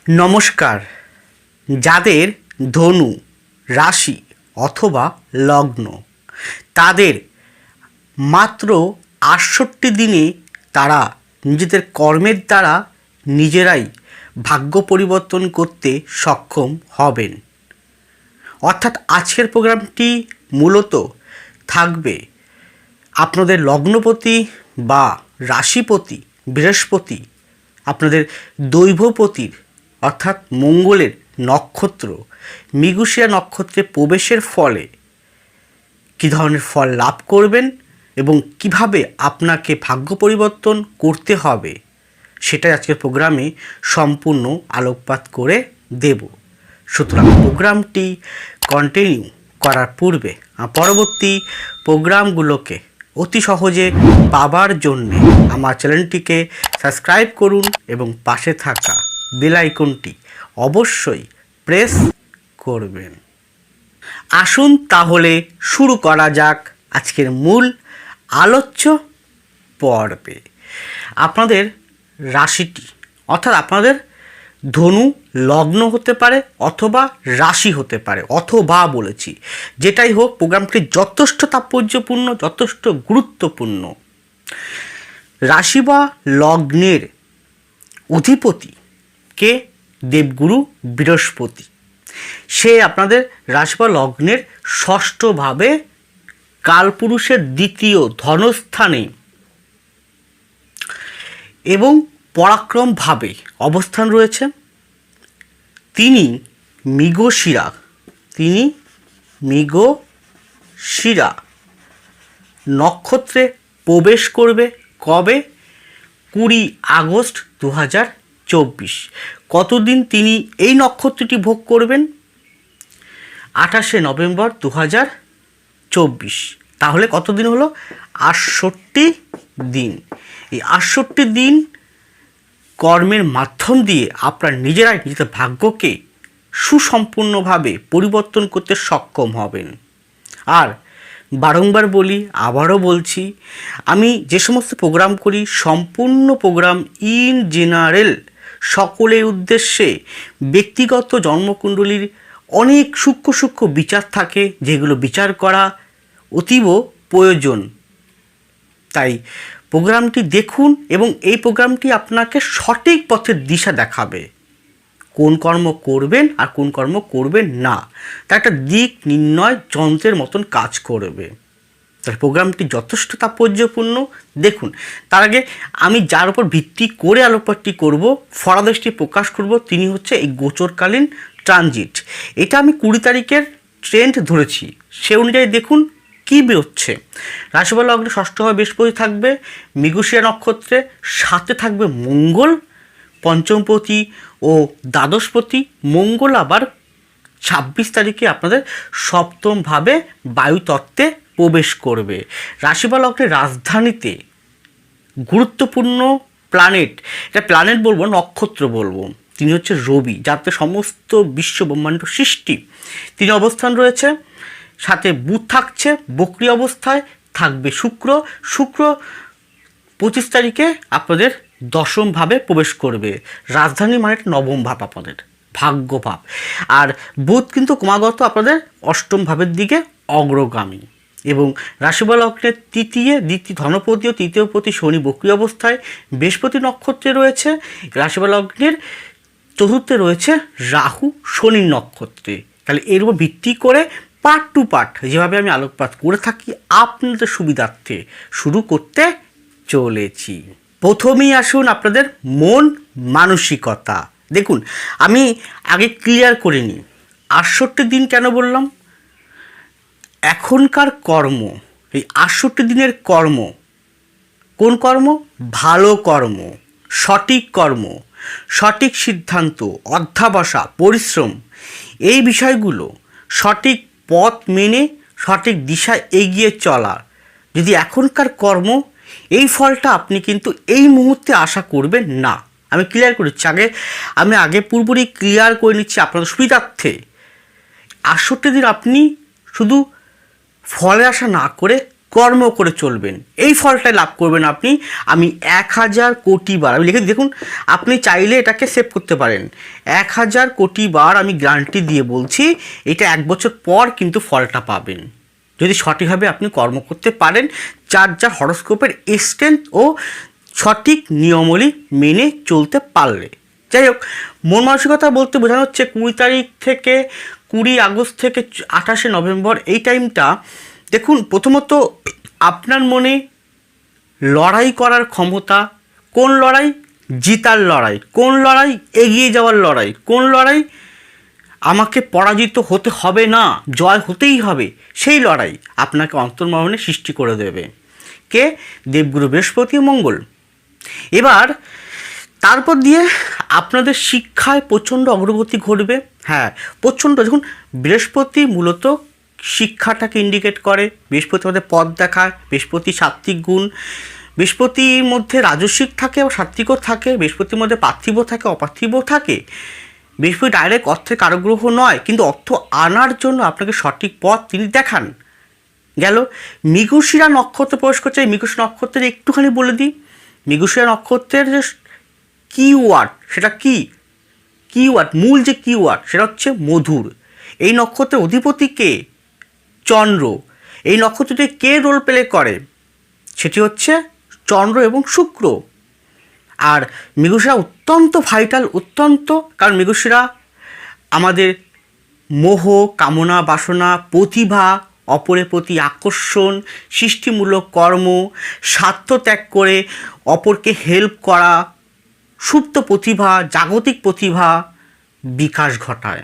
নমস্কার। যাদের ধনু রাশি অথবা লগ্ন, তাদের মাত্র ৬৮ দিনে তারা নিজেদের কর্মের দ্বারা নিজেরাই ভাগ্য পরিবর্তন করতে সক্ষম হবেন। অর্থাৎ আজকের প্রোগ্রামটি মূলত থাকবে আপনাদের লগ্নপতি বা রাশিপতি বৃহস্পতি, আপনাদের দৈবপতির অর্থাৎ মঙ্গলের নক্ষত্র মৃগশিরা নক্ষত্রে প্রবেশের ফলে কী ধরনের ফল লাভ করবেন এবং কিভাবে আপনাকে ভাগ্য পরিবর্তন করতে হবে সেটাই আজকের প্রোগ্রামে সম্পূর্ণ আলোকপাত করে দেব। সুতরাং প্রোগ্রামটি কন্টিনিউ করার পূর্বে পরবর্তী প্রোগ্রামগুলোকে অতি সহজে পাবার জন্যে আমার চ্যানেলটিকে সাবস্ক্রাইব করুন এবং পাশে থাকা বেল আইকনটি অবশ্যই প্রেস করবেন। আসুন তাহলে শুরু করা যাক আজকের মূল আলোচ্য পর্বে। আপনাদের রাশিটি অর্থাৎ আপনাদের ধনু লগ্ন হতে পারে অথবা রাশি হতে পারে, অথবা বলেছি, যেটাই হোক প্রোগ্রামটি যথেষ্ট তাৎপর্যপূর্ণ, যথেষ্ট গুরুত্বপূর্ণ। রাশি বা লগ্নের অধিপতি কে? দেবগুরু বৃহস্পতি। সে আপনাদের রাশি বা লগ্নের ষষ্ঠভাবে কালপুরুষের দ্বিতীয় ধনস্থানে এবং পরাক্রমভাবে অবস্থান রয়েছে। তিনি মৃগশিরা নক্ষত্রে প্রবেশ করবে। কবে? 20 আগস্ট 2024। কতদিন তিনি এই নক্ষত্রটি ভোগ করবেন? 28 নভেম্বর 2024। তাহলে কতদিন হলো? ৬৮ দিন। এই ৬৮ দিন কর্মের মাধ্যম দিয়ে আপনার নিজেরাই নিজেদের ভাগ্যকে সুসম্পূর্ণভাবে পরিবর্তন করতে সক্ষম হবেন। আর বারংবার বলি, আবারও বলছি, আমি যে সমস্ত প্রোগ্রাম করি সম্পূর্ণ প্রোগ্রাম ইন জেনারেল, সকলের উদ্দেশ্যে। ব্যক্তিগত জন্মকুণ্ডলীর অনেক সূক্ষ্ম সূক্ষ্ম বিচার থাকে, যেগুলো বিচার করা অতীব প্রয়োজন। তাই প্রোগ্রামটি দেখুন এবং এই প্রোগ্রামটি আপনাকে সঠিক পথের দিশা দেখাবে। কোন কর্ম করবেন আর কোন কর্ম করবেন না, তা একটা দিক নির্ণয় যন্ত্রের মতন কাজ করবে। তাই প্রোগ্রামটি যথেষ্ট তাৎপর্যপূর্ণ। দেখুন, তার আগে আমি যার উপর ভিত্তি করে আলোকপাতটি করব, ফলাদেশটি প্রকাশ করব, তিনি হচ্ছে এই গোচরকালীন ট্রানজিট। এটা আমি 20 তারিখের ট্রেন্ড ধরেছি, সে অনুযায়ী দেখুন কী বেরোচ্ছে। রাশি বা লগ্নে ষষ্ঠভাবে বৃহস্পতি থাকবে মৃগশিরা নক্ষত্রে, সাথে থাকবে মঙ্গল পঞ্চমপতি ও দ্বাদশপতি। মঙ্গল আবার 26 তারিখে আপনাদের সপ্তমভাবে বায়ুতত্ত্বে প্রবেশ করবে। রাশি বা লগ্নের রাজধানীতে গুরুত্বপূর্ণ প্ল্যানেট, এটা প্ল্যানেট বলবো, নক্ষত্র বলবো, তিনি হচ্ছে রবি, যাতে সমস্ত বিশ্ব ব্রহ্মাণ্ড সৃষ্টি। তিনি অবস্থান রয়েছে, সাথে বুধ থাকছে বক্রী অবস্থায়, থাকবে শুক্র 25 তারিখে আপনাদের দশমভাবে প্রবেশ করবে। রাজধানী মানে নবম ভাব, আপনাদের ভাগ্য ভাব। আর বুধ কিন্তু ক্রমাগত আপনাদের অষ্টম ভাবের দিকে অগ্রগামী। এবং রাশি বা লগ্নের দ্বিতীয় ধনপতি ও তৃতীয়পতি শনি বক্রী অবস্থায় বৃহস্পতি নক্ষত্রে রয়েছে। রাশি বা লগ্নের চতুর্থে রয়েছে রাহু শনির নক্ষত্রে। তাহলে এর উপর ভিত্তি করে পার্ট টু পার্ট যেভাবে আমি আলোকপাত করে থাকি আপনাদের সুবিধার্থে শুরু করতে চলেছি। প্রথমেই আসুন আপনাদের মন মানসিকতা। দেখুন, আমি আগে ক্লিয়ার করে নিই ৬৮ দিন কেন বললাম। এখনকার কর্ম, এই ৬৮ দিনের কর্ম, কোন কর্ম? ভালো কর্ম, সঠিক কর্ম, সঠিক সিদ্ধান্ত, অধ্যাবসা, পরিশ্রম, এই বিষয়গুলো সঠিক পথ মেনে সঠিক দিশায় এগিয়ে চলা। যদি এখনকার কর্ম, এই ফলটা আপনি কিন্তু এই মুহূর্তে আশা করবেন না। আমি ক্লিয়ার করছি, আমি পূর্বরই ক্লিয়ার করে নিচ্ছি আপনাদের সুবিধার্থে। ৬৮ দিন আপনি শুধু ফলে আশা না করে কর্ম করে চলবেন, এই ফলটাই লাভ করবেন আপনি। আমি 1000 কোটি বার আমি লিখে দেখুন, আপনি চাইলে এটাকে সেভ করতে পারেন। 1000 কোটি বার আমি গ্যারান্টি দিয়ে বলছি, এটা 1 বছর পর কিন্তু ফলটা পাবেন, যদি সঠিকভাবে আপনি কর্ম করতে পারেন, যার যার হরোস্কোপের স্ট্রেংথ ও সঠিক নিয়মাবলী মেনে চলতে পারলে। যাই হোক, মন মানসিকতা বলতে বোঝানো হচ্ছে 20 তারিখ থেকে 20 আগস্ট থেকে 28শে নভেম্বর, এই টাইমটা দেখুন, প্রথমত আপনার মনে লড়াই করার ক্ষমতা। কোন লড়াই? জিতার লড়াই। কোন লড়াই? এগিয়ে যাওয়ার লড়াই। কোন লড়াই? আমাকে পরাজিত হতে হবে না, জয় হতেই হবে, সেই লড়াই আপনাকে অন্তর্মহনে সৃষ্টি করে দেবে কে? দেবগুরু বৃহস্পতি মঙ্গল। এবার তারপর দিয়ে আপনাদের শিক্ষায় প্রচণ্ড অগ্রগতি ঘটবে। হ্যাঁ, প্রচণ্ড। দেখুন, বৃহস্পতি মূলত শিক্ষাটাকে ইন্ডিকেট করে। বৃহস্পতি মধ্যে পথ দেখায়। বৃহস্পতি সাত্ত্বিক গুণ। বৃহস্পতির মধ্যে রাজস্বিক থাকে ও সাত্ত্বিকও থাকে। বৃহস্পতির মধ্যে পার্থিব থাকে, অপার্থিব থাকে। বৃহস্পতি ডাইরেক্ট অর্থের কারগ্রহ নয়, কিন্তু অর্থ আনার জন্য আপনাকে সঠিক পথ তিনি দেখান। গেল। মৃগশিরা নক্ষত্র প্রবেশ করছে। এই মৃগশিরা নক্ষত্রের একটুখানি বলে দিই। মৃগশিরা নক্ষত্রের যে কিওয়ার্ড, সেটা কি কিওয়ার্ড, মূল যে কিওয়ার্ড, সেটা হচ্ছে মধুর। এই নক্ষত্রের অধিপতি কে? চন্দ্র। এই নক্ষত্রটি কে রোল প্লে করে? সেটি হচ্ছে চন্দ্র এবং শুক্র। আর মৃগশিরা অত্যন্ত ভাইটাল, অত্যন্ত, কারণ মৃগশিরা আমাদের মোহ, কামনা, বাসনা, প্রতিভা, অপরের প্রতি আকর্ষণ, সৃষ্টিমূলক কর্ম, স্বার্থ ত্যাগ করে অপরকে হেল্প করা, সুপ্ত প্রতিভা, জাগতিক প্রতিভা বিকাশ ঘটায়।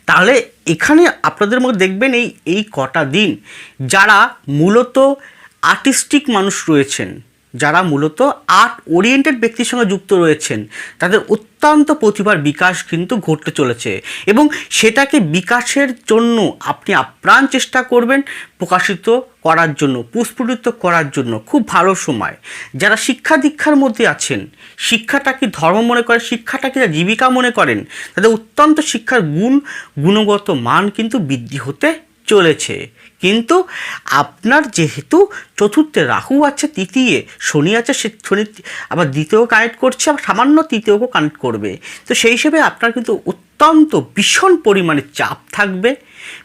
তাহলে এখানে আপনাদের মধ্যে দেখবেন এই কটা দিন যারা মূলত আর্টিস্টিক মানুষ রয়েছেন, যারা মূলত আর্ট ওরিয়েন্টেড ব্যক্তির সঙ্গে যুক্ত রয়েছেন, তাদের অত্যন্ত প্রতিভার বিকাশ কিন্তু ঘটতে চলেছে, এবং সেটাকে বিকাশের জন্য আপনি আপ্রাণ চেষ্টা করবেন প্রকাশিত করার জন্য, প্রস্ফুটিত করার জন্য। খুব ভালো সময়। যারা শিক্ষা দীক্ষার মধ্যে আছেন, শিক্ষাটাকে ধর্ম মনে করেন, শিক্ষাটাকে জীবিকা মনে করেন, তাদের অত্যন্ত শিক্ষার গুণগত মান কিন্তু বৃদ্ধি হতে চলেছে। কিন্তু আপনার যেহেতু চতুর্থে রাহু আছে, তৃতীয় শনি আছে, সে শনি আবার দ্বিতীয় কানেক্ট করছে, আবার সামান্য তৃতীয়কেও কানেক্ট করবে। তো সেই হিসেবে আপনার কিন্তু অত্যন্ত ভীষণ পরিমাণে চাপ থাকবে,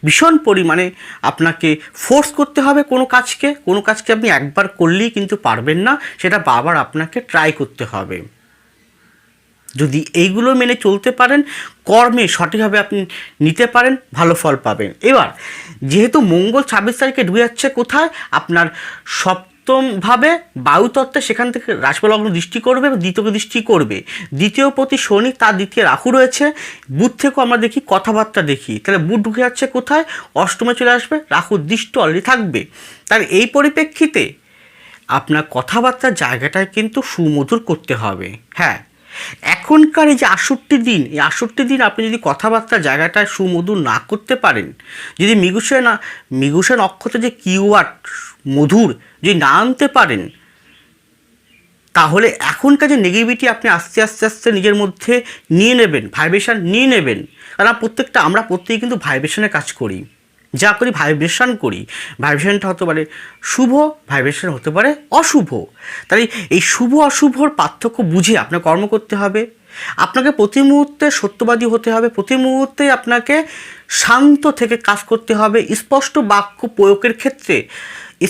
ভীষণ পরিমাণে আপনাকে ফোর্স করতে হবে কোনো কাজকে আপনি একবার করলেই কিন্তু পারবেন না, সেটা বারবার আপনাকে ট্রাই করতে হবে। যদি এইগুলো মেনে চলতে পারেন, কর্মে সঠিকভাবে আপনি নিতে পারেন, ভালো ফল পাবেন। এবার যেহেতু মঙ্গল 26 তারিখে ঢুকে যাচ্ছে কোথায়? আপনার সপ্তমভাবে বায়ুতত্ত্বে, সেখান থেকে রাশিফলগ্ন দৃষ্টি করবে, দ্বিতীয় দৃষ্টি করবে। দ্বিতীয় প্রতি শনি, তার দ্বিতীয় রাহু রয়েছে। বুধ থেকেও আমরা দেখি, কথাবার্তা দেখি, তাহলে বুধ ঢুকে যাচ্ছে কোথায়? অষ্টমে চলে আসবে, রাহুর দৃষ্টি অলরেডি থাকবে। তাহলে এই পরিপ্রেক্ষিতে আপনার কথাবার্তার জায়গাটায় কিন্তু সুমধুর করতে হবে। হ্যাঁ, এখনকার এই যে 68 দিন, এই 68 দিন আপনি যদি কথাবার্তার জায়গাটায় সুমধুর না করতে পারেন, যদি মৃগশিরা নক্ষত্রে যে কিওয়ার্ড মধুর যদি না আনতে পারেন, তাহলে এখনকার যে নেগেটিভিটি আপনি আস্তে আস্তে নিজের মধ্যে নিয়ে নেবেন, ভাইব্রেশন নিয়ে নেবেন। কারণ আমরা প্রত্যেকে কিন্তু ভাইব্রেশনের কাজ করি, যা করি ভাইব্রেশন করি। ভাইব্রেশনটা হতে পারে শুভ, ভাইব্রেশন হতে পারে অশুভ। তাই এই শুভ অশুভর পার্থক্য বুঝে আপনার কর্ম করতে হবে। আপনাকে প্রতি মুহূর্তে সত্যবাদী হতে হবে, প্রতি মুহূর্তে আপনাকে শান্ত থেকে কাজ করতে হবে। স্পষ্ট বাক্য প্রয়োগের ক্ষেত্রে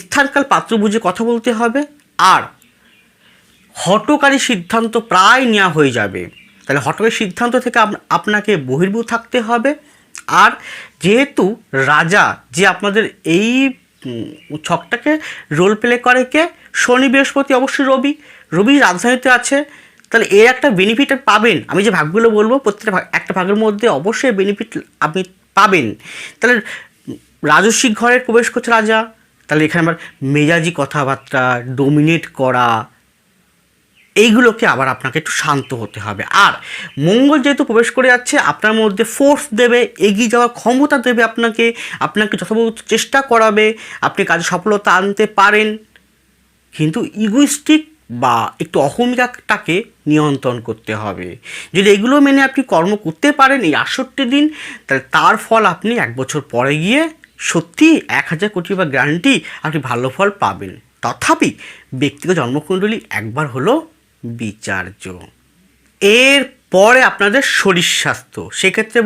স্থানকাল পাত্র বুঝে কথা বলতে হবে। আর হঠকারী সিদ্ধান্ত প্রায় নেওয়া হয়ে যাবে, তাহলে হঠকারী সিদ্ধান্ত থেকে আপনাকে বহির্ভূত থাকতে হবে। আর যেহেতু রাজা যে আপনাদের এই ছকটাকে রোল প্লে করে কে? শনি, বৃহস্পতি, অবশ্যই রবি রাজধানীতে আছে। তাহলে এর একটা বেনিফিট পাবেন। আমি যে ভাগগুলো বলবো, প্রত্যেকটা একটা ভাগের মধ্যে অবশ্যই বেনিফিট আপনি পাবেন। তাহলে রাজস্বিক ঘরে প্রবেশ করছে রাজা, তাহলে এখানে আবার মেজাজি কথাবার্তা, ডোমিনেট করা, এইগুলোকে আবার আপনাকে একটু শান্ত হতে হবে। আর মঙ্গল যেহেতু প্রবেশ করে যাচ্ছে, আপনার মধ্যে ফোর্স দেবে, এগিয়ে যাওয়ার ক্ষমতা দেবে, আপনাকে যথাযথ চেষ্টা করাবে, আপনি কাজে সফলতা আনতে পারেন। কিন্তু ইগোইস্টিক বা একটু অহমিকাটাকে নিয়ন্ত্রণ করতে হবে। যদি এগুলো মেনে আপনি কর্ম করতে পারেন এই 68 দিন, তাহলে তার ফল আপনি 1 বছর পরে গিয়ে সত্যি 1000 কোটি বা গ্যারান্টি আপনি ভালো ফল পাবেন, তথাপি ব্যক্তিগত জন্মকুণ্ডলী একবার হলো বিচার্য। এর পরে আপনাদের শরীর স্বাস্থ্য, সেক্ষেত্রে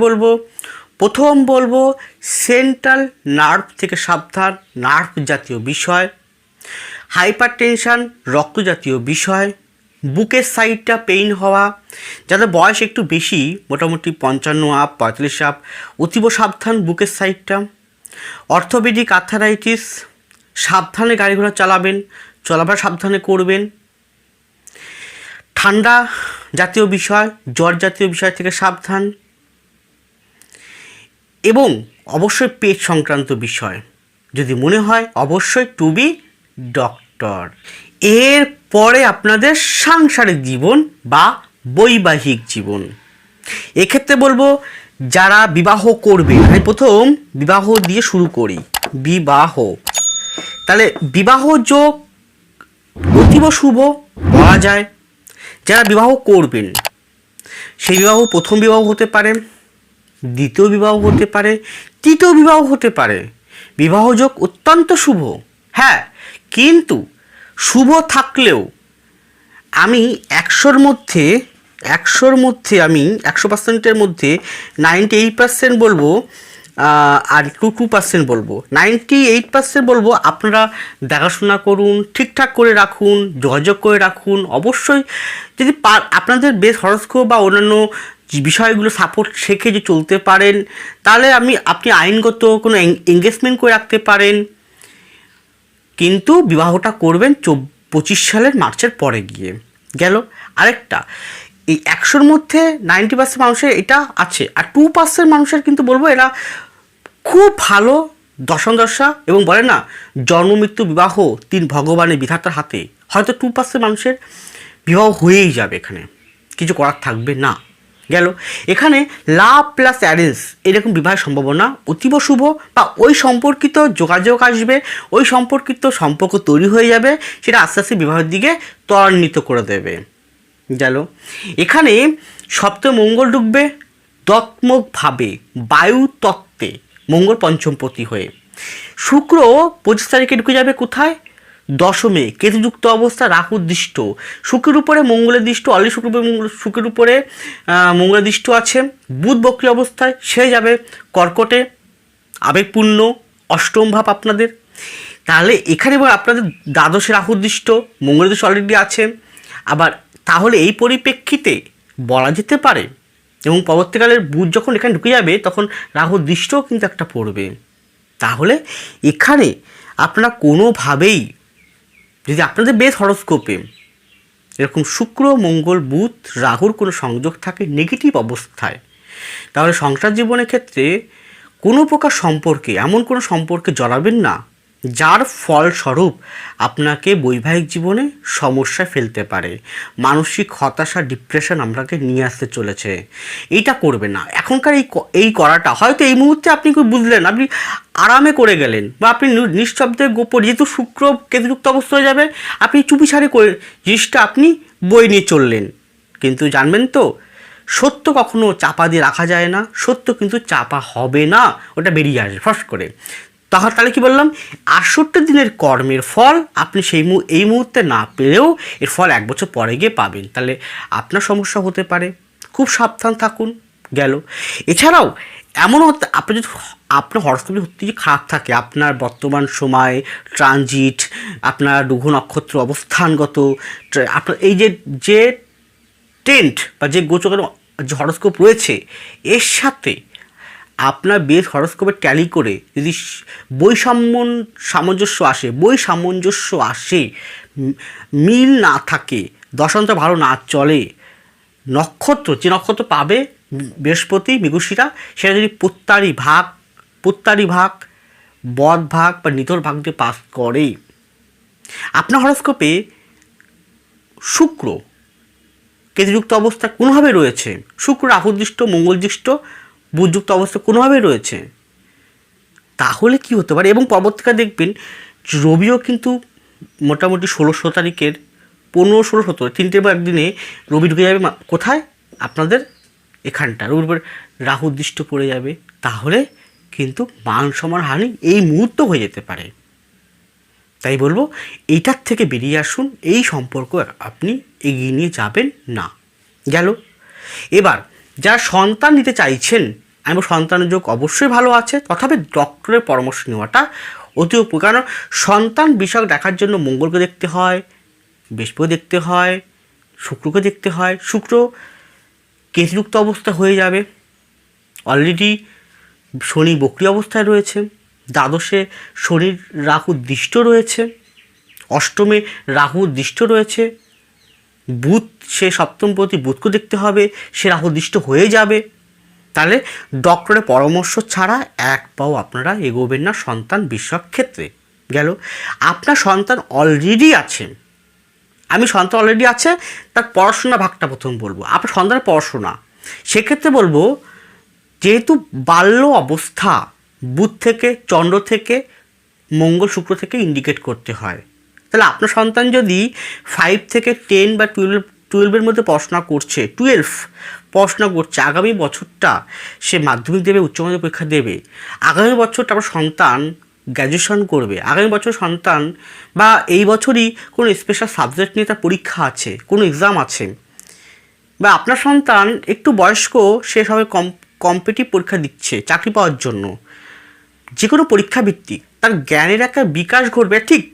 প্রথম বলবো সেন্ট্রাল নার্ভ থেকে সাবধান, নার্ভ জাতীয় বিষয়, হাইপার টেনশান, রক্ত জাতীয় বিষয়, বুকের সাইডটা পেইন হওয়া, যাদের বয়স একটু বেশি মোটামুটি 55 আপ 45 আপ, অতীব সাবধান বুকের সাইডটা, অর্থোপেডিক আর্থারাইটিস, সাবধানে গাড়ি ঘোড়া চালাবেন, চলাফেরা সাবধানে করবেন, ঠান্ডা জাতীয় বিষয়, জ্বর জাতীয় বিষয় থেকে সাবধান, এবং অবশ্যই পেট সংক্রান্ত বিষয় যদি মনে হয় অবশ্যই টু বি ডক্টর। এর পরে আপনাদের সাংসারিক জীবন বা বৈবাহিক জীবন, এক্ষেত্রে বলবো যারা বিবাহ করবে, আমি প্রথম বিবাহ দিয়ে শুরু করি। বিবাহ, তাহলে বিবাহ যোগ অতীব শুভ বলা যায়। যারা বিবাহ করবেন সেই বিবাহ প্রথম বিবাহ হতে পারে, দ্বিতীয় বিবাহ হতে পারে, তৃতীয় বিবাহ হতে পারে। বিবাহযোগ অত্যন্ত শুভ, হ্যাঁ, কিন্তু শুভ থাকলেও আমি 100-র মধ্যে আমি 100%-এর মধ্যে 98% বলবো, আর 2% বলবো। 98% বলবো আপনারা দেখাশোনা করুন, ঠিকঠাক করে রাখুন, যোগাযোগ করে রাখুন। অবশ্যই যদি আপনাদের বেশ হরস্কোপ বা অন্যান্য বিষয়গুলো সাপোর্ট শেখে যে চলতে পারেন, তাহলে আপনি আইনগত কোনো এঙ্গেজমেন্ট করে রাখতে পারেন, কিন্তু বিবাহটা করবেন 25 সালের মার্চের পরে গিয়ে। গেল আরেকটা, এই 100-র মধ্যে 90% মানুষের এটা আছে, আর 2% মানুষের কিন্তু বলবো এরা খুব ভালো দশা, এবং বলে না জন্ম মৃত্যু বিবাহ 3 ভগবানের বিধাতার হাতে, হয়তো 2% মানুষের বিবাহ হয়েই যাবে, এখানে কিছু করার থাকবে না। গেল এখানে লাভ প্লাস অ্যারেঞ্জ এরকম বিবাহের সম্ভাবনা অতীব শুভ, বা ওই সম্পর্কিত যোগাযোগ আসবে, ওই সম্পর্কিত সম্পর্ক তৈরি হয়ে যাবে, সেটা আস্তে আস্তে বিবাহের দিকে ত্বরান্বিত করে দেবে। গেল এখানে সপ্তমে মঙ্গল ঢুকবে দত্মকভাবে বায়ু তত্ত্বে, মঙ্গল পঞ্চমপতি হয়ে। শুক্র 25 তারিখে ঢুকে যাবে কোথায়? দশমে, কেতুযুক্ত অবস্থা, রাহুর দৃষ্ট, শুক্রের উপরে মঙ্গলের দৃষ্ট, অলরেডি শুক্রের উপরে মঙ্গলের দৃষ্ট আছে। বুধ বক্রী অবস্থায় সে যাবে কর্কটে, আবেগপূর্ণ অষ্টম ভাব আপনাদের। তাহলে এখানে আপনাদের দ্বাদশে রাহুর দৃষ্ট, মঙ্গলের দৃষ্ট অলরেডি আছে। আবার তাহলে এই পরিপ্রেক্ষিতে বলা যেতে পারে, এবং পরবর্তীকালের বুধ যখন এখানে ঢুকে যাবে তখন রাহুর দৃষ্টও কিন্তু একটা পড়বে। তাহলে এখানে আপনারা কোনোভাবেই যদি আপনাদের বেশ হরস্কোপে এরকম শুক্র মঙ্গল বুধ রাহুর কোনো সংযোগ থাকে নেগেটিভ অবস্থায়, তাহলে সংসার জীবনের ক্ষেত্রে কোনো প্রকার সম্পর্কে, এমন কোনো সম্পর্কে জড়াবেন না যার ফলস্বরূপ আপনাকে বৈবাহিক জীবনে সমস্যায় ফেলতে পারে, মানসিক হতাশা ডিপ্রেশন আপনাকে নিয়ে আসতে চলেছে। এইটা করবে না। এখনকার এই করাটা হয়তো এই মুহূর্তে আপনি বুঝলেন, আপনি আরামে করে গেলেন, বা আপনি নিঃশব্দে গোপন, যেহেতু শুক্র কেতুযুক্ত অবস্থা হয়ে যাবে, আপনি চুপিসারে করে জিনিসটা আপনি বই নিয়ে চললেন। কিন্তু জানবেন তো, সত্য কখনো চাপা দিয়ে রাখা যায় না, সত্য কিন্তু চাপা হবে না, ওটা বেরিয়ে আসবে ফস করে। তাহলে কি বললাম, 68 দিনের কর্মের ফল আপনি এই মুহূর্তে না পেলেও এর ফল 1 বছর পরে গিয়ে পাবেন। তাহলে আপনার সমস্যা হতে পারে, খুব সাবধান থাকুন। গেল এছাড়াও এমন আপনি যদি আপনার হরস্কোপে সত্যি যে খারাপ থাকে, আপনার বর্তমান সময় ট্রানজিট, আপনার গ্রহ নক্ষত্র অবস্থানগত, আপনার এই যে টেন্ট বা যে গোচরের যে হরস্কোপ রয়েছে, এর সাথে আপনার বেশ হরস্কোপে ট্যালি করে যদি সামঞ্জস্য আসে, মিল না থাকে, দশান্ত ভালো না চলে, নক্ষত্র যে নক্ষত্র পাবে বৃহস্পতি মৃগশিরা, সেটা যদি প্রত্যারী ভাগ বদ ভাগ বা নিতর ভাগ দিয়ে পাস করে, আপনার হরস্কোপে শুক্র কেতুযুক্ত অবস্থা কোনোভাবে রয়েছে, শুক্র রাহুদৃষ্ট মঙ্গলদৃষ্ট বুধযুক্ত অবস্থা কোনোভাবে রয়েছে, তাহলে কি হতে পারে। এবং পরবর্তীকালে দেখবেন রবিও কিন্তু মোটামুটি 16 তারিখের 15, 16, 17 তিনটে বা একদিনে রবি ঢুকে যাবে কোথায়? আপনাদের এখানটা রবির উপর রাহু দৃষ্ট পড়ে যাবে। তাহলে কিন্তু মান সম্মান হানি এই মুহূর্ত হয়ে যেতে পারে। তাই বলবো এইটার থেকে বেরিয়ে আসুন, এই সম্পর্ক আপনি এগিয়ে নিয়ে যাবেন না। গেল। এবার যারা সন্তান নিতে চাইছেন, আমি সন্তানের যোগ অবশ্যই ভালো আছে, তথাপি ডক্টরের পরামর্শ নেওয়াটা অতি উপকার। কারণ সন্তান বিষয় দেখার জন্য মঙ্গলকে দেখতে হয়, বৃহস্পতি দেখতে হয়, শুক্রকে দেখতে হয়। শুক্র কেতুযুক্ত অবস্থা হয়ে যাবে, অলরেডি শনি বক্রী অবস্থায় রয়েছে, দ্বাদশে শনির রাহু দৃষ্ট রয়েছে, অষ্টমে রাহু দৃষ্ট রয়েছে, বুধ সে সপ্তমপতি বুধকে দেখতে হবে, সে রাহু দৃষ্ট হয়ে যাবে। তাহলে ডক্টরের পরামর্শ ছাড়া এক পাও আপনারা এগোবেন না সন্তান বিষয়ক ক্ষেত্রে। গেল। আপনার সন্তান অলরেডি আছে, আমি সন্তান অলরেডি আছে, তার পড়াশোনা ভাগটা প্রথম বলবো। আপনার সন্তানের পড়াশোনা, সেক্ষেত্রে বলবো যেহেতু বাল্য অবস্থা বুধ থেকে, চন্দ্র থেকে, মঙ্গল শুক্র থেকে ইন্ডিকেট করতে হয়। তাহলে আপনার সন্তান যদি 5 থেকে 10 বা 12-এর মধ্যে পড়াশোনা করছে, 12 পড়াশোনা করছে, আগামী বছরটা সে মাধ্যমিক দেবে, উচ্চ মাধ্যমিক পরীক্ষা দেবে, আগামী বছরটা আপনার সন্তান গ্র্যাজুয়েশন করবে, আগামী বছর সন্তান বা এই বছরই কোনো স্পেশাল সাবজেক্ট নিয়ে তার পরীক্ষা আছে, কোনো এক্সাম আছে, বা আপনার সন্তান একটু বয়স্ক, সে সবে কম্পিটিটিভ পরীক্ষা দিচ্ছে চাকরি পাওয়ার জন্য, যে কোনো পরীক্ষা ভিত্তিক তার জ্ঞানের একটা বিকাশ ঘটবে, ঠিক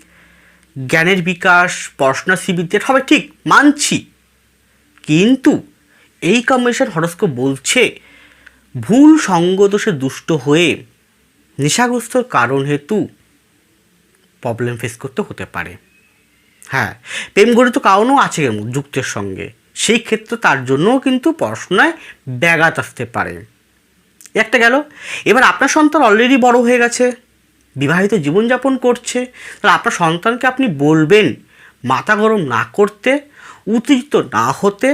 জ্ঞানের বিকাশ, পড়াশোনার সিবিতে হবে, ঠিক মানছি। কিন্তু এই কম্বিনেশন হরস্কোপ বলছে ভুল সঙ্গদোষে দুষ্ট হয়ে নেশাগ্রস্তর কারণ হেতু প্রবলেম ফেস করতে হতে পারে। হ্যাঁ, প্রেম গঠিত কারণও আছে যুক্তের সঙ্গে, সেই ক্ষেত্রে তার জন্যও কিন্তু পড়াশোনায় ব্যাঘাত আসতে পারে। একটা গেল। এবার আপনার সন্তান অলরেডি বড় হয়ে গেছে, বিবাহিত জীবনযাপন করছে, তাহলে আপনার সন্তানকে আপনি বলবেন মাথা গরম না করতে, উত্তেজিত না হতে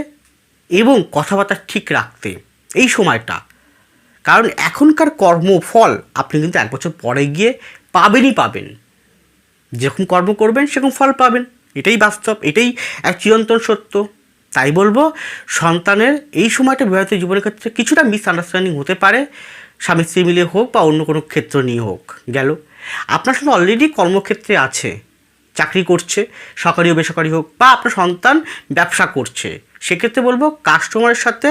এবং কথাবার্তা ঠিক রাখতে এই সময়টা। কারণ এখনকার কর্মফল আপনি কিন্তু 1 বছর পরে গিয়ে পাবেন। যেরকম কর্ম করবেন সেরকম ফল পাবেন, এটাই বাস্তব, এটাই এক চিরন্তন সত্য। তাই বলবো সন্তানের এই সময়টা বিবাহিত জীবনের ক্ষেত্রে কিছুটা মিসআন্ডারস্ট্যান্ডিং হতে পারে, স্বামী স্ত্রী মিলে হোক বা অন্য কোনো ক্ষেত্র নিয়ে হোক। গেল। আপনার সঙ্গে অলরেডি কর্মক্ষেত্রে আছে, চাকরি করছে, সরকারি ও বেসরকারি হোক, বা আপনার সন্তান ব্যবসা করছে, সেক্ষেত্রে বলবো কাস্টমারের সাথে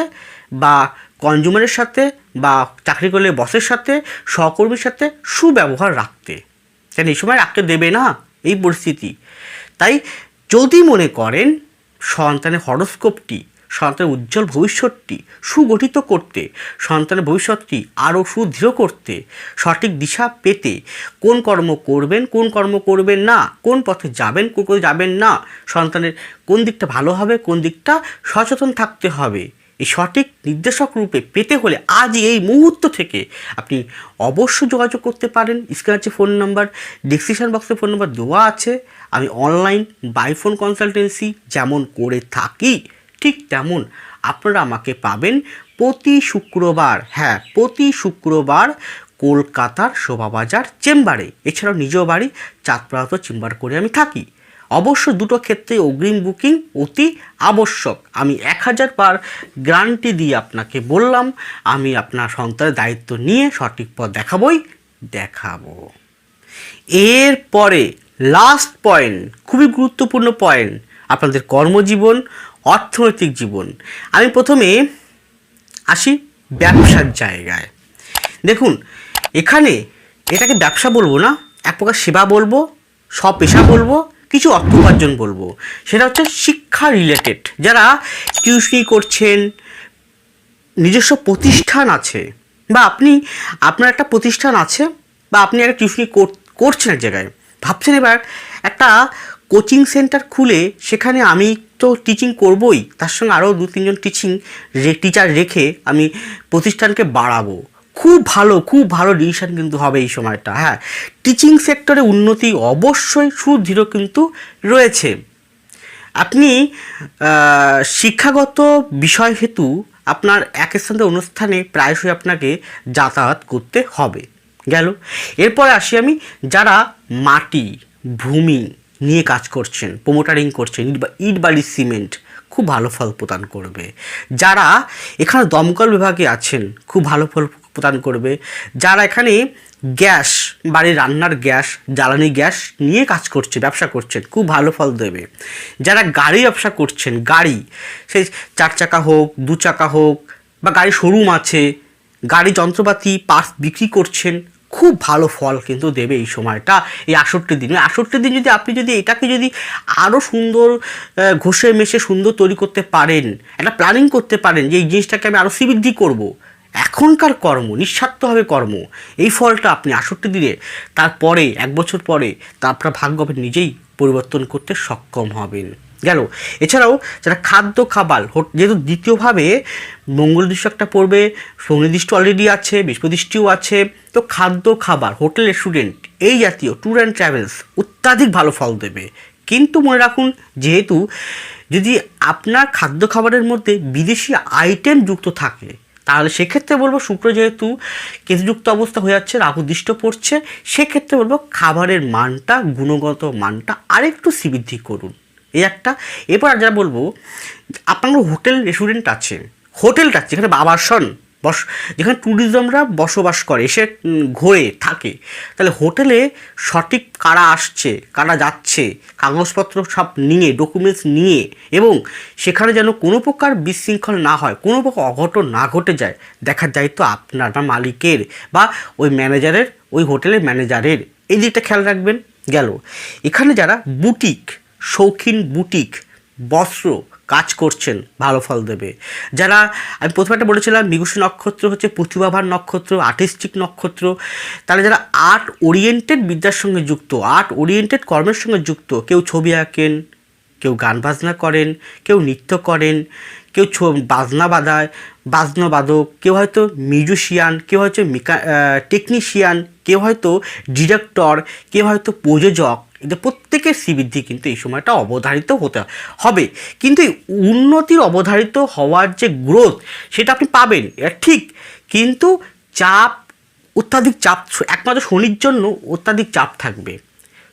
বা কনজিউমারের সাথে বা চাকরি করলে বসের সাথে, সহকর্মীর সাথে সুব্যবহার রাখতে। কেন এই সময় রাখতে দেবে না এই পরিস্থিতি। তাই যদি মনে করেন সন্তানের হরস্কোপটি সন্তানের উজ্জ্বল ভবিষ্যৎটি সুগঠিত করতে, সন্তানের ভবিষ্যৎটি আরও সুদৃঢ় করতে, সঠিক দিশা পেতে, কোন কর্ম করবেন, কোন কর্ম করবেন না, কোন পথে যাবেন, কোন পথে যাবেন না, সন্তানের কোন দিকটা ভালো হবে, কোন দিকটা সচেতন থাকতে হবে, এই সঠিক নির্দেশক রূপে পেতে হলে আজই এই মুহূর্ত থেকে আপনি অবশ্যই যোগাযোগ করতে পারেন। স্ক্রিনে আছে ফোন নাম্বার, ডিসক্রিপশন বক্সে ফোন নাম্বার দেওয়া আছে। আমি অনলাইন বাই ফোন কনসালটেন্সি যেমন করে থাকি ঠিক তেমন আপনারা আমাকে পাবেন প্রতি শুক্রবার, হ্যাঁ প্রতি শুক্রবার কলকাতার শোভাবাজার চেম্বারে। এছাড়াও নিজেও বাড়ি চাঁদপাড়াতে চেম্বার করে আমি থাকি। অবশ্য দুটো ক্ষেত্রে অগ্রিম বুকিং অতি আবশ্যক। আমি 1000 বার গ্যারান্টি দিয়ে আপনাকে বললাম, আমি আপনার সন্তানের দায়িত্ব নিয়ে সঠিক পথ দেখাবো। এরপরে লাস্ট পয়েন্ট, খুবই গুরুত্বপূর্ণ পয়েন্ট, আপনাদের কর্মজীবন, অর্থনৈতিক জীবন। আমি প্রথমে আসি ব্যবসার জায়গায়। দেখুন এখানে এটাকে ব্যবসা বলবো না, এক প্রকার সেবা বলবো, স্বপেশা বলবো, কিছু অর্থ উপার্জন বলবো। সেটা হচ্ছে শিক্ষা রিলেটেড। যারা টিউশনি করছেন, নিজস্ব প্রতিষ্ঠান আছে, বা আপনার একটা প্রতিষ্ঠান আছে, বা আপনি একটা টিউশনি করছেন এক জায়গায়, ভাবছেন এবার একটা কোচিং সেন্টার খুলে সেখানে আমি তো টিচিং করবই, তার সঙ্গে আরও 2-3 জন টিচার রেখে আমি প্রতিষ্ঠানকে বাড়াবো। খুব ভালো ডিসিশন কিন্তু হবে এই সময়টা। হ্যাঁ, টিচিং সেক্টরে উন্নতি অবশ্যই সুদৃঢ় কিন্তু রয়েছে। আপনি শিক্ষাগত বিষয় হেতু আপনার এক স্থান থেকে অন্য স্থানে প্রায়শই আপনাকে যাতায়াত করতে হবে। গেল। এরপরে আসি আমি যারা মাটি ভূমি নিয়ে কাজ করছেন, প্রোমোটারিং করছেন, ইট বালি সিমেন্ট, খুব ভালো ফল প্রদান করবে। যারা এখানে দমকল বিভাগে আছেন, খুব ভালো প্রদান করবে। যারা এখানে গ্যাস, বাড়ির রান্নার গ্যাস, জ্বালানি গ্যাস নিয়ে কাজ করছে, ব্যবসা করছেন, খুব ভালো ফল দেবে। যারা গাড়ি ব্যবসা করছেন, গাড়ি সেই 4 চাকা হোক, 2 চাকা হোক, বা গাড়ি শোরুম আছে, গাড়ি যন্ত্রপাতি পার্টস বিক্রি করছেন, খুব ভালো ফল কিন্তু দেবে এই সময়টা, এই 68 দিন। 68 দিন যদি আপনি যদি এটাকে যদি আরও সুন্দর ঘষে মেশে সুন্দর তৈরি করতে পারেন, একটা প্ল্যানিং করতে পারেন যে এই জিনিসটাকে আমি আরও শ্রীবৃদ্ধি করবো, এখনকার কর্ম নিঃস্বার্থভাবে কর্ম, এই ফলটা আপনি 68 দিনে, তারপরে 1 বছর পরে তা আপনার ভাগ্য আপনি নিজেই পরিবর্তন করতে সক্ষম হবেন। গেল। এছাড়াও যারা খাদ্য খাবার, যেহেতু দ্বিতীয়ভাবে মঙ্গল দৃষ্টি একটা পড়বে, শনি দৃষ্টি অলরেডি আছে, বৃহস্পতি দৃষ্টিও আছে, তো খাদ্য খাবার, হোটেল রেস্টুরেন্ট এই জাতীয় ট্যুর অ্যান্ড ট্রাভেলস অত্যাধিক ভালো ফল দেবে। কিন্তু মনে রাখুন, যেহেতু যদি আপনার খাদ্য খাবারের মধ্যে বিদেশি আইটেম যুক্ত থাকে, তাহলে সেক্ষেত্রে বলবো, শুক্র যেহেতু কেতুযুক্ত অবস্থা হয়ে যাচ্ছে, রাহু দৃষ্ট পড়ছে, সেক্ষেত্রে বলবো খাবারের মানটা, গুণগত মানটা আরেকটু শ্রীবৃদ্ধি করুন, এই একটা। এরপর যারা বলবো, আপনার হোটেল রেস্টুরেন্ট আছে, হোটেলটা যেখানে আবাসন যেখানে ট্যুরিজমরা বসবাস করে, এসে ঘোরে থাকে, তাহলে হোটেলে সঠিক কারা আসছে, কারা যাচ্ছে, কাগজপত্র সব নিয়ে, ডকুমেন্টস নিয়ে, এবং সেখানে যেন কোনো প্রকার বিশৃঙ্খল না হয়, কোনো প্রকার অঘটন না ঘটে যায়, দেখার দায়িত্ব আপনার বা মালিকের বা ওই ম্যানেজারের, ওই হোটেলের ম্যানেজারের, এই দিকটা খেয়াল রাখবেন। গেল। এখানে যারা বুটিক, শৌখিন বুটিক বস্ত্র কাজ করছেন, ভালো ফল দেবে। যারা, আমি প্রথমে একটা বলেছিলাম মৃগশিরা নক্ষত্র হচ্ছে প্রতিভাবান নক্ষত্র, আর্টিস্টিক নক্ষত্র, তাহলে যারা আর্ট ওরিয়েন্টেড বিদ্যার সঙ্গে যুক্ত, আর্ট ওরিয়েন্টেড কর্মের সঙ্গে যুক্ত, কেউ ছবি আঁকেন, কেউ গান বাজনা করেন, কেউ নৃত্য করেন, কেউ বাজনা বাদক, কেউ হয়তো মিউজিশিয়ান, কেউ হয়তো টেকনিশিয়ান, কেউ হয়তো ডিরেক্টর, কেউ হয়তো প্রযোজক, এদের প্রত্যেকের শ্রীবৃদ্ধি কিন্তু এই সময়টা অবধারিত হতে হবে। কিন্তু এই উন্নতির অবধারিত হওয়ার যে গ্রোথ, সেটা আপনি পাবেন, এটা ঠিক। কিন্তু চাপ, অত্যাধিক চাপ, একমাত্র শনির জন্য অত্যাধিক চাপ থাকবে।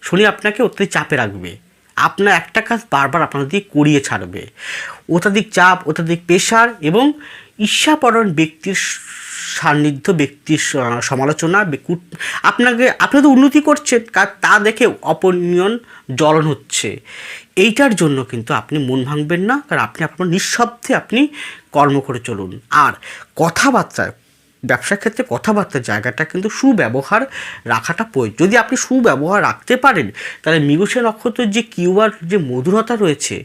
শনি আপনাকে অত্যাধিক চাপে রাখবে, আপনার একটা কাজ বারবার আপনার দিয়ে করিয়ে ছাড়বে। অত্যাধিক চাপ, অত্যাধিক প্রেশার এবং ঈর্ষাপরণ ব্যক্তির সান্নিধ্য, ব্যক্তির সমালোচনা, আপনি তো উন্নতি করছেন, তা দেখে অপনিয়ন জ্বলন হচ্ছে, এইটার জন্য কিন্তু আপনি মন ভাঙবেন না, কারণ আপনি আপনার নিঃশব্দে আপনি কর্ম করে চলুন। আর কথাবার্তায়, ব্যবসার ক্ষেত্রে কথাবার্তার জায়গাটা কিন্তু সুব্যবহার রাখাটা প্রয়োজন। যদি আপনি সুব্যবহার রাখতে পারেন, তাহলে মৃগশিরা নক্ষত্রের যে কিউআর, যে মধুরতা রয়েছে,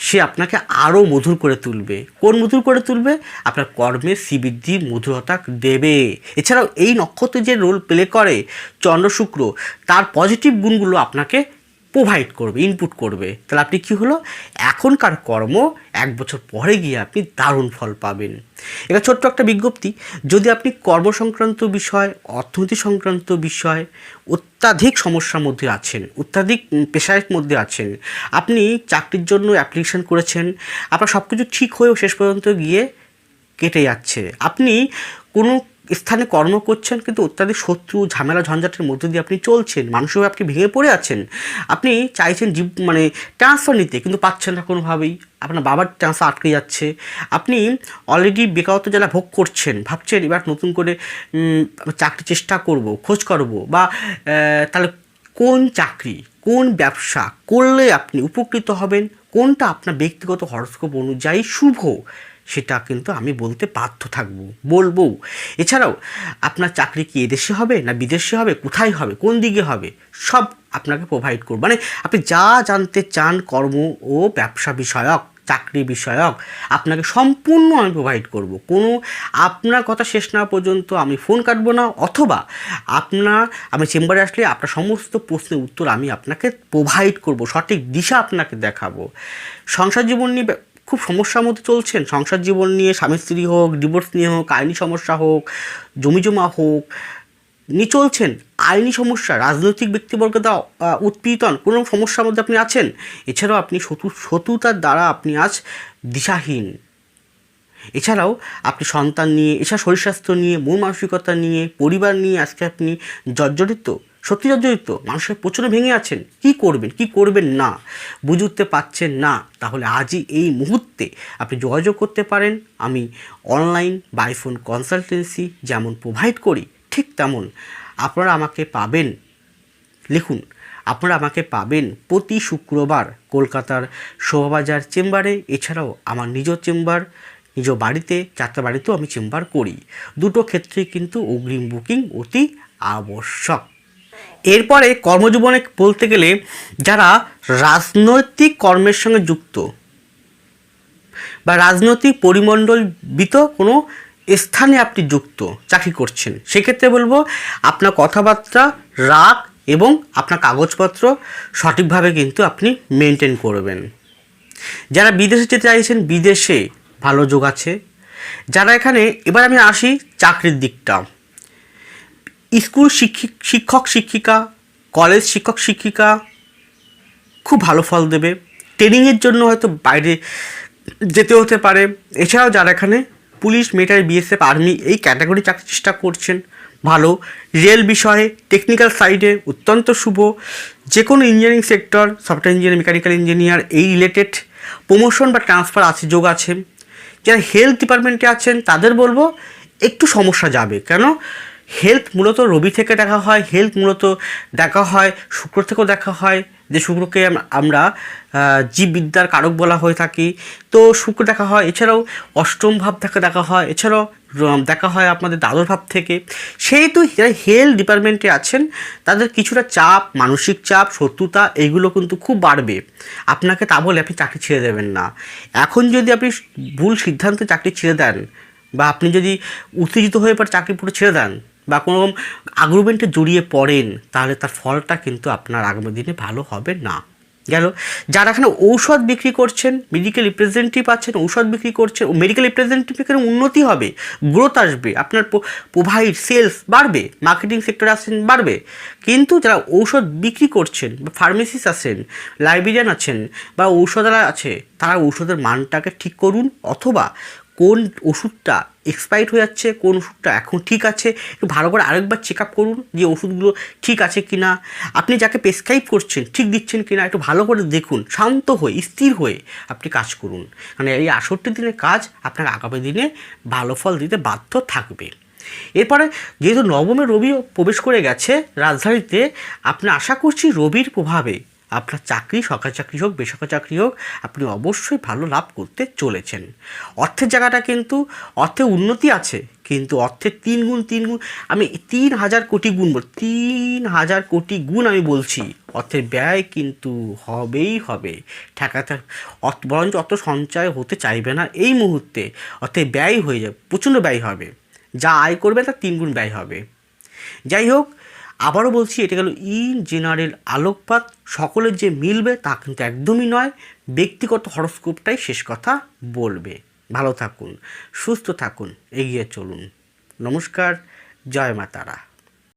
সে আপনাকে আরও মধুর করে তুলবে। কোন মধুর করে তুলবে? আপনার কর্মের শ্রীবৃদ্ধির মধুরতা দেবে। এছাড়াও এই নক্ষত্রে যে রোল প্লে করে চন্দ্র শুক্র, তার পজিটিভ গুণগুলো আপনাকে প্রোভাইড করবে, ইনপুট করবে। তাহলে আপনি কী হলো, এখনকার কর্ম 1 বছর পরে গিয়ে আপনি দারুণ ফল পাবেন। এটা ছোট্ট একটা বিজ্ঞপ্তি, যদি আপনি কর্ম সংক্রান্ত বিষয়, অর্থনীতি সংক্রান্ত বিষয় অত্যাধিক সমস্যার মধ্যে আছেন, অত্যাধিক পেশার মধ্যে আছেন, আপনি চাকরির জন্য অ্যাপ্লিকেশন করেছেন, আপনার সব কিছু ঠিক হয়েও শেষ পর্যন্ত গিয়ে কেটে যাচ্ছে, আপনি কোনো স্থানে কর্ম করছেন কিন্তু অত্যাধিক শত্রু, ঝামেলা, ঝঞ্ঝাটের মধ্যে দিয়ে আপনি চলছেন, মানসিকভাবে আপনি ভেঙে পড়ে আছেন, আপনি চাইছেন ট্রান্সফার নিতে, কিন্তু পাচ্ছেন না কোনোভাবেই, আপনার বাবার ট্রান্সফার আটকে যাচ্ছে, আপনি অলরেডি বেকারত্ব যারা ভোগ করছেন, ভাবছেন এবার নতুন করে চাকরি চেষ্টা করব, খোঁজ করব, বা তাহলে কোন চাকরি, কোন ব্যবসা করলে আপনি উপকৃত হবেন, কোনটা আপনার ব্যক্তিগত হরস্কোপ অনুযায়ী শুভ, সেটা কিন্তু আমি বলতে বাধ্য থাকবো, বলবো। এছাড়াও আপনার চাকরি কি এদেশে হবে না বিদেশে হবে, কোথায় হবে, কোন দিকে হবে, সব আপনাকে প্রোভাইড করব। মানে আপনি যা জানতে চান কর্ম ও ব্যবসা বিষয়ক, চাকরি বিষয়ক, আপনাকে সম্পূর্ণ আমি প্রোভাইড করব। কোনো আপনার কথা শেষ না পর্যন্ত আমি ফোন কাটবো না, অথবা আমি চেম্বারে আসলে আপনার সমস্ত প্রশ্নের উত্তর আমি আপনাকে প্রোভাইড করব, সঠিক দিশা আপনাকে দেখাবো। সংসার জীবন নিয়ে খুব সমস্যার মধ্যে চলছেন, সংসার জীবন নিয়ে, স্বামী স্ত্রী হোক, ডিভোর্স নিয়ে হোক, আইনি সমস্যা হোক, জমিজমা হোক নিয়ে চলছেন, আইনি সমস্যা, রাজনৈতিক ব্যক্তিবর্গ দ্বারা উৎপীড়ন, কোনো সমস্যার মধ্যে আপনি আছেন, এছাড়াও আপনি শত্রুতার দ্বারা আপনি আজ দিশাহীন, এছাড়াও আপনি সন্তান নিয়ে, এছাড়া শরীর স্বাস্থ্য নিয়ে, মন মানসিকতা নিয়ে, পরিবার নিয়ে আজকে আপনি জর্জরিত, সত্যি জর্জরিত, মানুষের প্রচণ্ড ভেঙে আছেন, কি করবেন কি করবেন না বুঝে উঠতে পারছেন না, তাহলে আজই এই মুহূর্তে আপনি যোগাযোগ করতে পারেন। আমি অনলাইন বাই ফোন কনসালটেন্সি যেমন প্রোভাইড করি, ঠিক তেমন আপনারা আমাকে পাবেন, লিখুন, আপনারা আমাকে পাবেন প্রতি শুক্রবার কলকাতার শোভাবাজার চেম্বারে। এছাড়াও আমার নিজ চেম্বার, নিজ বাড়িতে, যাত্রাবাড়িতেও আমি চেম্বার করি। দুটো ক্ষেত্রেই কিন্তু অগ্রিম বুকিং অতি আবশ্যক। এরপরে কর্মজীবনে বলতে গেলে যারা রাজনৈতিক কর্মের সঙ্গে যুক্ত বা রাজনৈতিক পরিমণ্ডলবিত কোনো স্থানে আপনি যুক্ত, চাকরি করছেন, সেক্ষেত্রে বলবো আপনার কথাবার্তা, রাগ এবং আপনার কাগজপত্র সঠিকভাবে কিন্তু আপনি মেনটেন করবেন। যারা বিদেশে যেতে চাইছেন, বিদেশে ভালো যোগ আছে। যারা এখানে, এবার আমি আসি চাকরির দিকটা। স্কুল শিক্ষক শিক্ষিকা, কলেজ শিক্ষক শিক্ষিকা খুব ভালো ফল দেবে। ট্রেনিংয়ের জন্য হয়তো বাইরে যেতে হতে পারে। এছাড়াও যারা এখানে পুলিশ, মিলিটারি, বিএসএফ, আর্মি এই ক্যাটাগরি চাকরির চেষ্টা করছেন, ভালো। রেল বিষয়ে, টেকনিক্যাল সাইডে অত্যন্ত শুভ। যে কোনো engineering sector, software engineer, mechanical engineer এই রিলেটেড প্রমোশন বা ট্রান্সফার আছে, যোগ আছে। যারা হেলথ ডিপার্টমেন্টে আছেন তাদের বলবো একটু সমস্যা যাবে, কেন হেলথ মূলত রবি থেকে দেখা হয়, হেলথ মূলত দেখা হয় শুক্র থেকেও দেখা হয়, যে শুক্রকে আমরা জীববিদ্যার কারক বলা হয়ে থাকি, তো শুক্র দেখা হয়। এছাড়াও অষ্টম ভাব থেকে দেখা হয়, এছাড়াও দেখা হয় আপনাদের দ্বাদশ ভাব থেকে। সেহেতু যারা হেলথ ডিপার্টমেন্টে আছেন তাদের কিছুটা চাপ, মানসিক চাপ, শত্রুতা এইগুলো কিন্তু খুব বাড়বে। আপনাকে তা বলে আপনি চাকরি ছেড়ে দেবেন না। এখন যদি আপনি ভুল সিদ্ধান্তে চাকরি ছেড়ে দেন, বা আপনি যদি উত্তেজিত হয়ে পর চাকরি পুরো ছেড়ে দেন, বা কোনো আগ্রুমেন্টে জড়িয়ে পড়েন, তাহলে তার ফলটা কিন্তু আপনার আগামী দিনে ভালো হবে না। গেল। যারা এখানে ঔষধ বিক্রি করছেন, মেডিকেল রিপ্রেজেন্টেটিভ আছেন, ঔষধ বিক্রি করছেন, মেডিকেল রিপ্রেজেন্টেটিভ এখানে উন্নতি হবে, গ্রোথ আসবে, আপনার প্রোভাইড সেলস বাড়বে, মার্কেটিং সেক্টরে আছেন বাড়বে। কিন্তু যারা ঔষধ বিক্রি করছেন, বা ফার্মেসিস্ট আছেন, লাইব্রেরিয়ান আছেন, বা ঔষধালা আছে, তারা ঔষধের মানটাকে ঠিক করুন, অথবা কোন ওষুধটা এক্সপায়ার্ড হয়ে যাচ্ছে, কোন ওষুধটা এখন ঠিক আছে, একটু ভালো করে আরেকবার চেক আপ করুন যে ওষুধগুলো ঠিক আছে কি না, আপনি যাকে প্রেসক্রাইব করছেন ঠিক দিচ্ছেন কি না, একটু ভালো করে দেখুন, শান্ত হয়ে স্থির হয়ে আপনি কাজ করুন। মানে এই 68 দিনের কাজ আপনার আগামী দিনে ভালো ফল দিতে বাধ্য থাকবে। এরপরে যেহেতু নবমে রবিও প্রবেশ করে গেছে রাজধানীতে, আপনি আশা করছি রবির প্রভাবে আপনার চাকরি, সরকারি চাকরি হোক, বেসরকারি চাকরি হোক, আপনি অবশ্যই ভালো লাভ করতে চলেছেন। অর্থের জায়গাটা কিন্তু, অর্থে উন্নতি আছে, কিন্তু অর্থের 3 গুণ, আমি 3000 কোটি গুণ 3000 কোটি গুণ আমি বলছি, অর্থের ব্যয় কিন্তু হবেই হবে। ঠেকাতে বরঞ্চ অত সঞ্চয় হতে চাইবে না এই মুহূর্তে, অর্থের ব্যয় হয়ে যাবে, প্রচণ্ড ব্যয় হবে। যা আয় করবে তার 3 গুণ ব্যয় হবে। যাই হোক, আবারও বলছি, এটা গেল ইন জেনারেল আলোকপাত। সকলের যে মিলবে তা কিন্তু একদমই নয়, ব্যক্তিগত হরস্কোপটাই শেষ কথা বলবে। ভালো থাকুন, সুস্থ থাকুন, এগিয়ে চলুন। নমস্কার, জয় মা তারা।